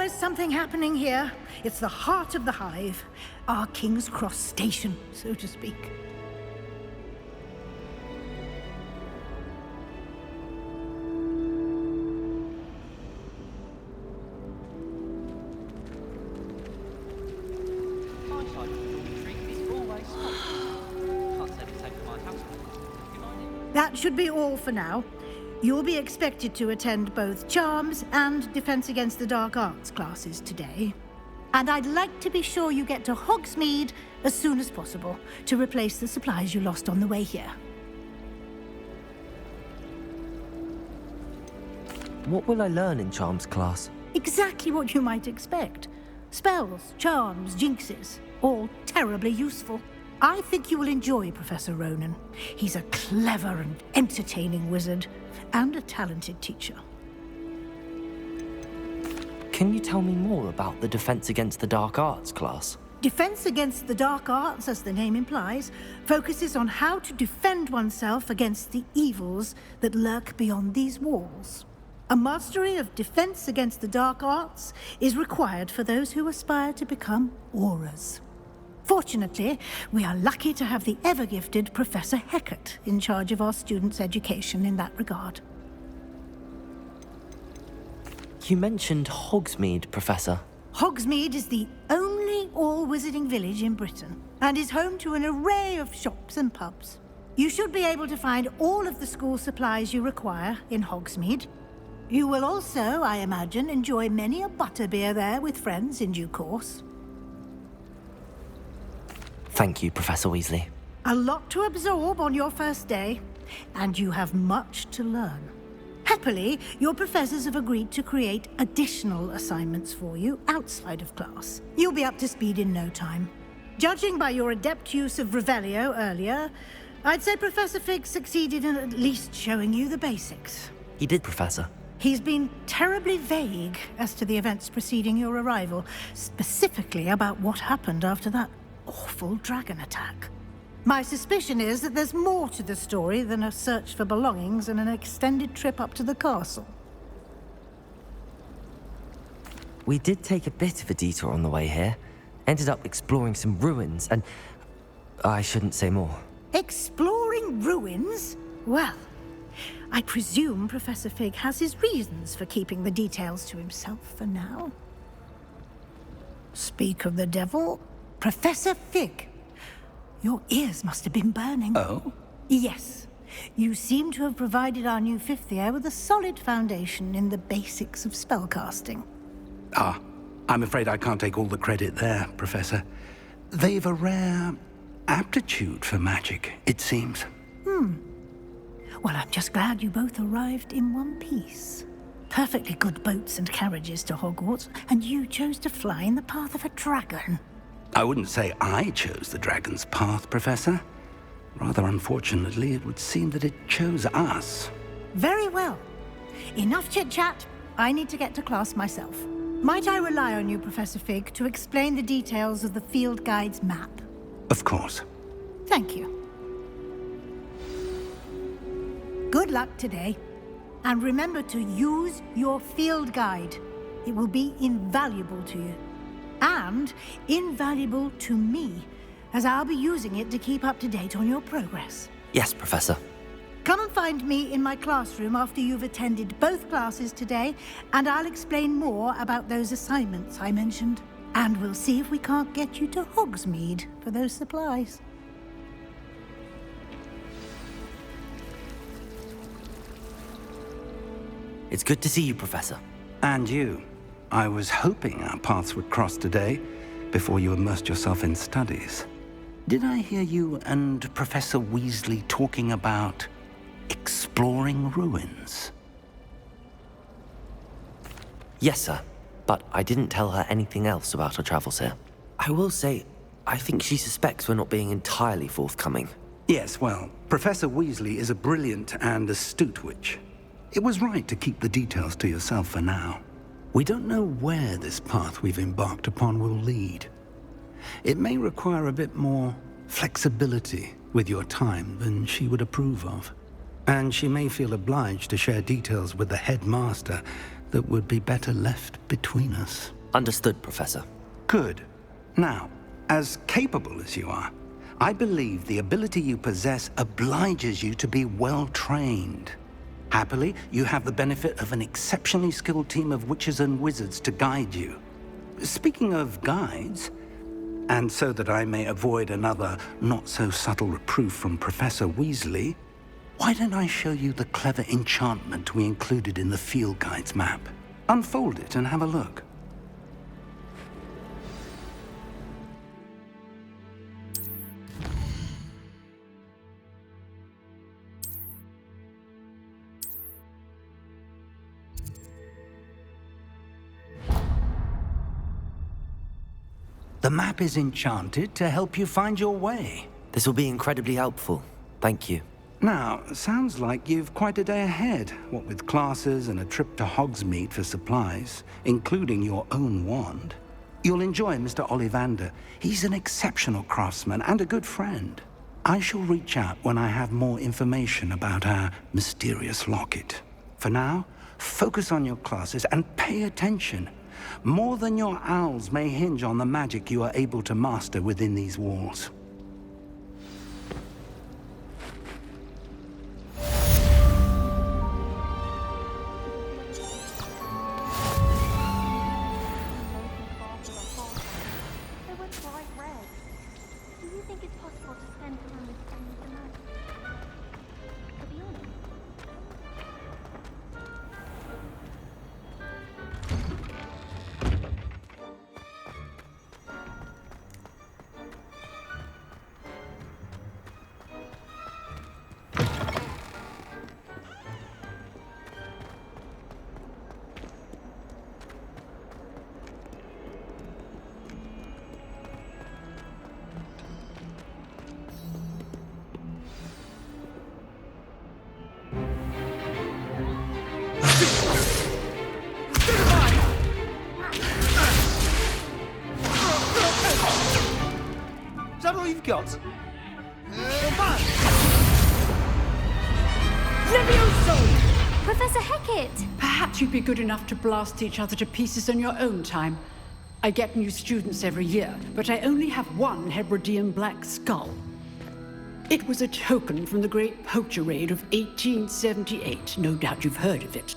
always something happening here. It's the heart of the hive. Our King's Cross station, so to speak. That should be all for now. You'll be expected to attend both Charms and Defense Against the Dark Arts classes today. And I'd like to be sure you get to Hogsmeade as soon as possible to replace the supplies you lost on the way here. What will I learn in Charms class? Exactly what you might expect. Spells, charms, jinxes, all terribly useful. I think you will enjoy Professor Ronan. He's a clever and entertaining wizard, and a talented teacher. Can you tell me more about the Defense Against the Dark Arts class? Defense Against the Dark Arts, as the name implies, focuses on how to defend oneself against the evils that lurk beyond these walls. A mastery of Defense Against the Dark Arts is required for those who aspire to become Aurors. Fortunately, we are lucky to have the ever-gifted Professor Hecat in charge of our students' education in that regard. You mentioned Hogsmeade, Professor. Hogsmeade is the only all-wizarding village in Britain, and is home to an array of shops and pubs. You should be able to find all of the school supplies you require in Hogsmeade. You will also, I imagine, enjoy many a butterbeer there with friends in due course. Thank you, Professor Weasley. A lot to absorb on your first day, and you have much to learn. Happily, your professors have agreed to create additional assignments for you outside of class. You'll be up to speed in no time. Judging by your adept use of Revelio earlier, I'd say Professor Fig succeeded in at least showing you the basics. He did, Professor. He's been terribly vague as to the events preceding your arrival, specifically about what happened after that awful dragon attack. My suspicion is that there's more to the story than a search for belongings and an extended trip up to the castle. We did take a bit of a detour on the way here. Ended up exploring some ruins and... I shouldn't say more. Exploring ruins? Well, I presume Professor Fig has his reasons for keeping the details to himself for now. Speak of the devil, Professor Fig. Your ears must have been burning. Oh? Yes. You seem to have provided our new fifth year with a solid foundation in the basics of spellcasting. Ah, I'm afraid I can't take all the credit there, Professor. They've a rare aptitude for magic, it seems. Well, I'm just glad you both arrived in one piece. Perfectly good boats and carriages to Hogwarts, and you chose to fly in the path of a dragon. I wouldn't say I chose the dragon's path, Professor. Rather unfortunately, it would seem that it chose us. Very well. Enough chit-chat. I need to get to class myself. Might I rely on you, Professor Fig, to explain the details of the field guide's map? Of course. Thank you. Good luck today. And remember to use your field guide. It will be invaluable to you. And invaluable to me, as I'll be using it to keep up to date on your progress. Yes, Professor. Come and find me in my classroom after you've attended both classes today, and I'll explain more about those assignments I mentioned. And we'll see if we can't get you to Hogsmeade for those supplies. It's good to see you, Professor. And you. I was hoping our paths would cross today, before you immersed yourself in studies. Did I hear you and Professor Weasley talking about exploring ruins? Yes, sir. But I didn't tell her anything else about our travels here. I will say, I think she suspects we're not being entirely forthcoming. Yes, well, Professor Weasley is a brilliant and astute witch. It was right to keep the details to yourself for now. We don't know where this path we've embarked upon will lead. It may require a bit more flexibility with your time than she would approve of. And she may feel obliged to share details with the headmaster that would be better left between us. Understood, Professor. Good. Now, as capable as you are, I believe the ability you possess obliges you to be well trained. Happily, you have the benefit of an exceptionally skilled team of witches and wizards to guide you. Speaking of guides, and so that I may avoid another not-so-subtle reproof from Professor Weasley, why don't I show you the clever enchantment we included in the field guide's map? Unfold it and have a look. The map is enchanted to help you find your way. This will be incredibly helpful. Thank you. Now, sounds like you've quite a day ahead, what with classes and a trip to Hogsmeade for supplies, including your own wand. You'll enjoy Mr. Ollivander. He's an exceptional craftsman and a good friend. I shall reach out when I have more information about our mysterious locket. For now, focus on your classes and pay attention. More than your owls may hinge on the magic you are able to master within these walls. Is that all you've got? Levioso! Professor Hecat! Perhaps you'd be good enough to blast each other to pieces in your own time. I get new students every year, but I only have one Hebridean black skull. It was a token from the Great Poacher Raid of 1878. No doubt you've heard of it.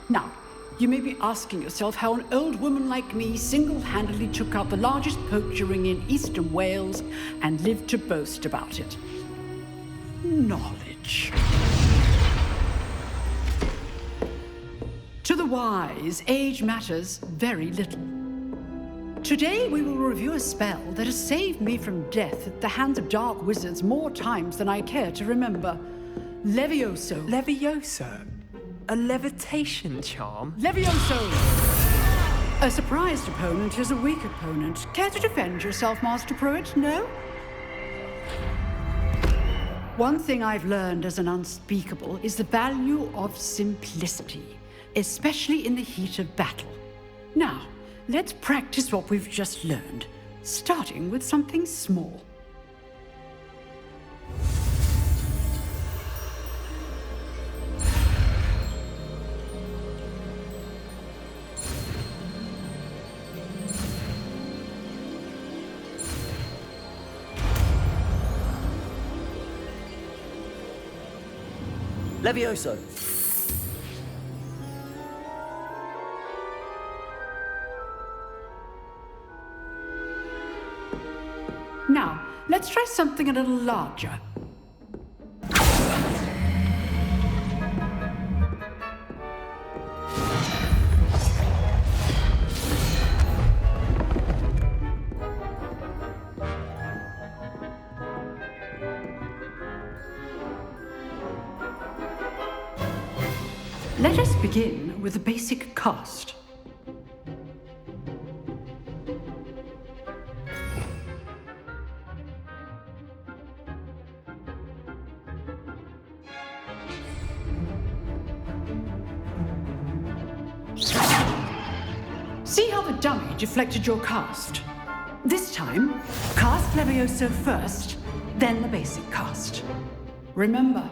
Now, you may be asking yourself how an old woman like me single-handedly took out the largest poacher ring in eastern Wales and lived to boast about it. Knowledge. To the wise, age matters very little. Today we will review a spell that has saved me from death at the hands of dark wizards more times than I care to remember. Levioso. Levioso? A levitation charm? Levioso! A surprised opponent is a weak opponent. Care to defend yourself, Master Pruitt? No? One thing I've learned as an unspeakable is the value of simplicity, especially in the heat of battle. Now, let's practice what we've just learned, starting with something small. Levioso! Now, let's try something a little larger. Let us begin with the basic cast. See how the dummy deflected your cast? This time, cast Levioso first, then the basic cast. Remember,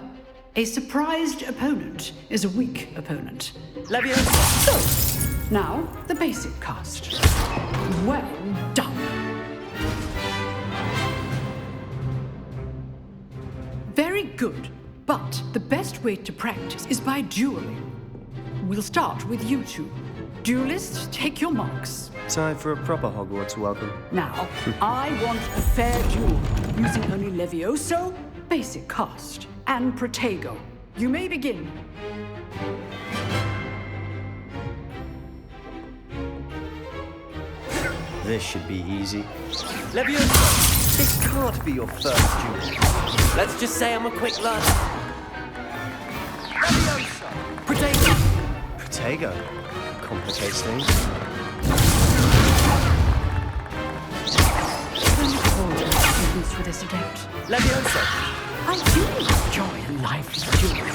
A surprised opponent is a weak opponent. Leviosa! So, now the basic cast. Well done. Very good, but the best way to practice is by dueling. We'll start with you two. Duelists, take your marks. Time for a proper Hogwarts welcome. Now, I want a fair duel, using only Levioso, basic cast, and Protego. You may begin. This should be easy. Leviosa! This can't be your first duel. Let's just say I'm a quick learner. Leviosa! Protego! Protego. Complicates things. I look forward to students with this adept. Leviosa! I do enjoy a lively duel.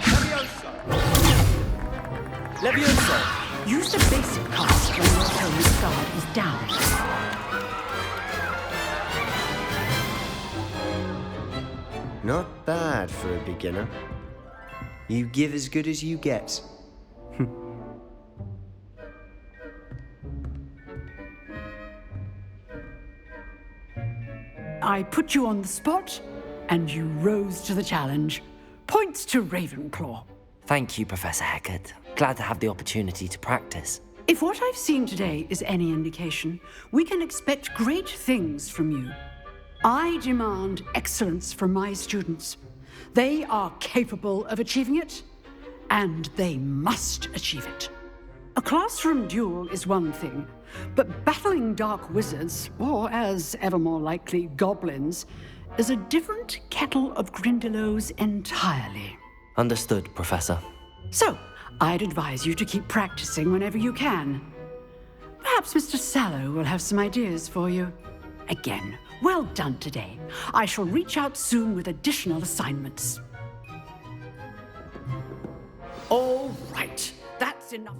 Leviosa! Leviosa! Use the basic cast when your opponent's guard is down. Not bad for a beginner. You give as good as you get. I put you on the spot, and you rose to the challenge. Points to Ravenclaw. Thank you, Professor Hecat. Glad to have the opportunity to practice. If what I've seen today is any indication, we can expect great things from you. I demand excellence from my students. They are capable of achieving it, and they must achieve it. A classroom duel is one thing, but battling dark wizards, or as ever more likely, goblins, is a different kettle of Grindylows entirely. Understood, Professor. So, I'd advise you to keep practicing whenever you can. Perhaps Mr. Sallow will have some ideas for you. Again, well done today. I shall reach out soon with additional assignments. All right, that's enough.